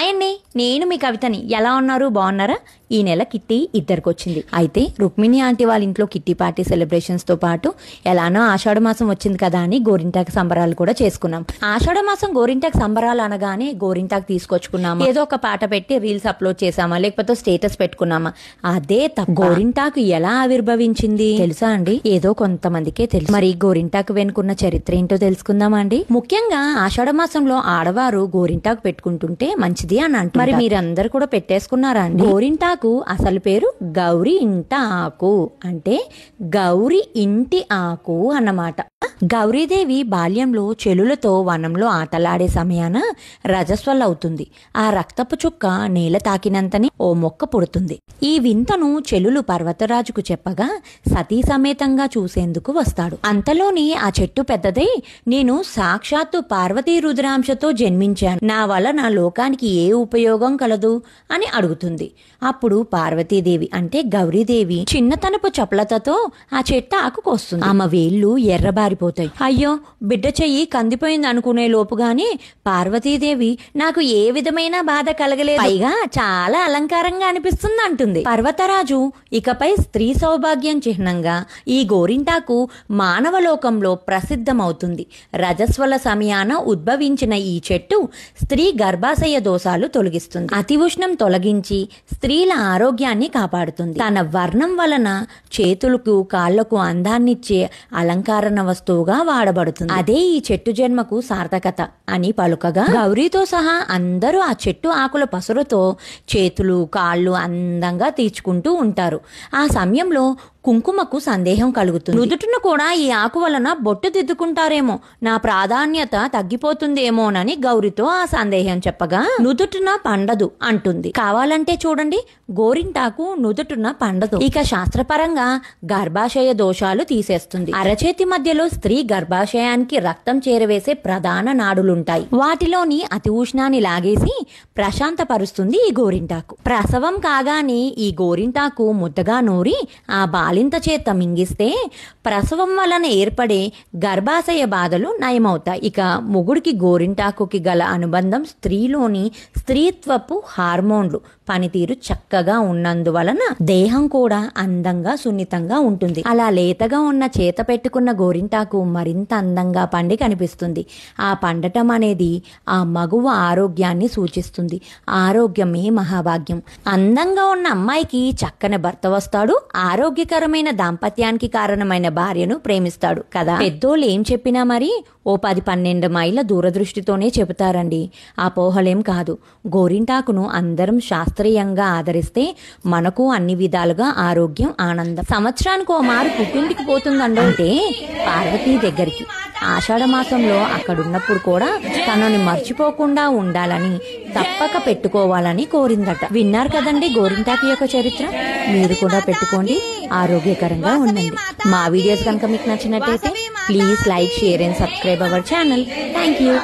Hi అండి, నేను మీ కవితని. ఎలా ఉన్నారు? బాగున్నారా? ఈ నెల కిట్టి ఇద్దరికి వచ్చింది. అయితే రుక్మిణి ఆంటీ వాళ్ళ ఇంట్లో కిట్టి పార్టీ సెలబ్రేషన్స్ తో పాటు ఎలానో ఆషాఢ మాసం వచ్చింది కదా అని గోరింటాకు సంబరాలు కూడా చేసుకున్నాం. ఆషాఢ మాసం గోరింటాకు సంబరాలు అనగానే గోరింటాకు తీసుకొచ్చుకున్నామా, ఏదో ఒక పాట పెట్టి రీల్స్ అప్లోడ్ చేసామా, లేకపోతే స్టేటస్ పెట్టుకున్నామా, అదే తప్ప గోరింటాకు ఎలా ఆవిర్భవించింది తెలుసా అండి? ఏదో కొంతమందికే తెలుసు. మరి గోరింటాకు వెనుకున్న చరిత్ర ఏంటో తెలుసుకుందామా అండి? ముఖ్యంగా ఆషాఢ మాసంలో ఆడవారు గోరింటాకు పెట్టుకుంటుంటే మంచిది అని అంటారు. మరి మీరందరూ కూడా పెట్టేసుకున్నారా అండి? గోరింటాకు అసలు పేరు గౌరి ఇంట ఆకు, అంటే గౌరి ఇంటి ఆకు అన్నమాట. గౌరీదేవి బాల్యంలో చెలులతో వనంలో ఆటలాడే సమయాన రజస్వలవుతుంది. ఆ రక్తపు చుక్క నేల తాకినంతని ఓ మొక్క పుడుతుంది. ఈ వింతను చెలులు పర్వతరాజుకు చెప్పగా సతీ సమేతంగా చూసేందుకు వస్తాడు. అంతలోనే ఆ చెట్టు పెద్దదై, నేను సాక్షాత్తు పార్వతీ రుద్రాంశతో జన్మించాను, నా వలన లోకానికి ఏ ఉపయోగం కలదు అని అడుగుతుంది. అప్పుడు పార్వతీదేవి అంటే గౌరీదేవి చిన్నతనపు చపలతతో ఆ చెట్టు ఆకుకొస్తుంది. ఆమె వేళ్లు ఎర్రబారిపోతాయి. అయ్యో, బిడ్డ చెయ్యి కందిపోయింది అనుకునే లోపుగానే పార్వతీదేవి నాకు ఏ విధమైన బాధ కలగలేదు, పైగా చాలా అలంకారంగా అనిపిస్తుంది అంటుంది. పర్వతరాజు ఇకపై స్త్రీ సౌభాగ్యం చిహ్నంగా ఈ గోరింటాకు మానవలోకంలో ప్రసిద్ధమవుతుంది. రజస్వల సమయాన ఉద్భవించిన ఈ చెట్టు స్త్రీ గర్భాశయ దోషాలు తొలగిస్తుంది, అతి ఉష్ణం తొలగించి స్త్రీల ఆరోగ్యాన్ని కాపాడుతుంది. తన వర్ణం వలన చేతులకు కాళ్లకు అందాన్నిచ్చే అలంకరణ వస్తువుగా వాడబడుతుంది. అదే ఈ చెట్టు జన్మకు సార్థకత అని పలుకగా గౌరీతో సహా అందరూ ఆ చెట్టు ఆకుల పసురుతో చేతులు కాళ్ళు అందంగా తీర్చుకుంటూ ఉంటారు. ఆ సమయంలో కుంకుమకు సందేహం కలుగుతుంది. నుదుటిన కూడా ఈ ఆకు వలన బొట్టు దిద్దుకుంటారేమో, నా ప్రాధాన్యత తగ్గిపోతుందేమోనని గౌరితో ఆ సందేహం చెప్పగా నుదుటిన పండదు అంటుంది. కావాలంటే చూడండి, గోరింటాకు నుదుటిన పండదు. ఇక శాస్త్రపరంగా గర్భాశయ దోషాలు తీసేస్తుంది. అరచేతి మధ్యలో స్త్రీ గర్భాశయానికి రక్తం చేరవేసే ప్రధాన నాడులుంటాయి. వాటిలోని అతి ఉష్ణాన్ని లాగేసి ప్రశాంతపరుస్తుంది ఈ గోరింటాకు. ప్రసవం కాగానే ఈ గోరింటాకు ముద్దగా నూరి ఆ బాలింత చేత మింగిస్తే ప్రసవం వలన ఏర్పడే గర్భాశయ బాధలు నయమవుతాయి. ఇక మొగుడికి గోరింటాకుకి గల అనుబంధం స్త్రీలోని స్త్రీత్వపు హార్మోన్లు పనితీరు చక్కగా ఉన్నందువలన దేహం కూడా అందంగా సున్నితంగా ఉంటుంది. అలా లేతగా ఉన్న చేత పెట్టుకున్న గోరింటాకు మరింత అందంగా పండి కనిపిస్తుంది. ఆ పండటం అనేది ఆ మగువ ఆరోగ్యాన్ని సూచిస్తుంది. ఆరోగ్యమే మహాభాగ్యం. అందంగా ఉన్న అమ్మాయికి చక్కని భర్త వస్తాడు, ఆరోగ్యకరమైన దాంపత్యానికి కారణమైన భార్యను ప్రేమిస్తాడు కదా. పెద్దోళ్ళు ఏం చెప్పినా మరి ఓ 10-12 మైళ్ళ దూరదృష్టితోనే చెబుతారండి, అపోహలేం కాదు. గోరింటాకును అందరం శాస్త్రీయంగా ఆదరిస్తే మనకు అన్ని విధాలుగా ఆరోగ్యం, ఆనందం. సంవత్సరానికి ఓ మారు పుట్టింటికి పోతుందంటే పార్వతీ దగ్గరికి. ఆషాఢ మాసంలో అక్కడున్నప్పుడు కూడా తనని మర్చిపోకుండా ఉండాలని, తప్పక పెట్టుకోవాలని కోరిందట. విన్నారు కదండి గోరింటాకు యొక్క చరిత్ర. మీరు కూడా పెట్టుకోండి, ఆరోగ్యకరంగా ఉండండి. మా వీడియోస్ కనుక మీకు నచ్చినట్టయితే please like, share and subscribe our channel. Thank you.